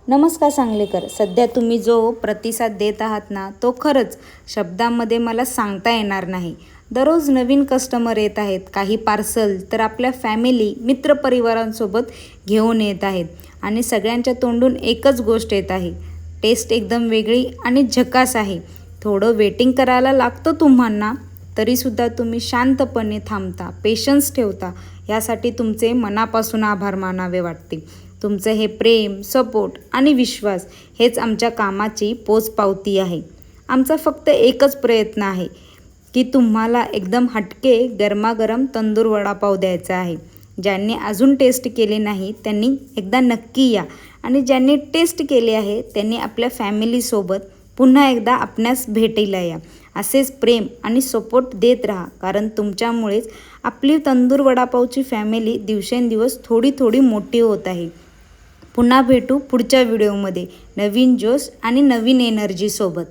नमस्कार सांगलीकर. सध्या तुम्ही जो प्रतिसाद देत आहात ना, तो खरंच शब्दांमध्ये मला सांगता येणार नाही. दररोज नवीन कस्टमर येत आहेत. काही पार्सल तर आपल्या फॅमिली, मित्रपरिवारांसोबत घेऊन येत आहेत आणि सगळ्यांच्या तोंडून एकच गोष्ट येत आहे, टेस्ट एकदम वेगळी आणि झकास आहे. थोडं वेटिंग करायला लागतं तुम्हाला, तरीसुद्धा तुम्ही शांतपणे थांबता, पेशन्स ठेवता. यासाठी तुमचे मनापासून आभार मानावे वाटते. तुमचं हे प्रेम, सपोर्ट आणि विश्वास हेच आमच्या कामाची पोचपावती आहे. आमचा फक्त एकच प्रयत्न आहे की तुम्हाला एकदम हटके गरमागरम तंदूर वडापाव द्यायचा आहे. ज्यांनी अजून टेस्ट केले नाही त्यांनी एकदा नक्की या आणि ज्यांनी टेस्ट केले आहे त्यांनी आपल्या फॅमिलीसोबत पुन्हा एकदा आपणास भेटीला या. असेच प्रेम आणि सपोर्ट देत राहा, कारण तुमच्यामुळेच आपली तंदूर वडापावची फॅमिली दिवसेंदिवस थोडी थोडी मोठी होत आहे. पुन्हा भेटू पुढच्या व्हिडिओमध्ये नवीन जोश आणि नवीन एनर्जी सोबत.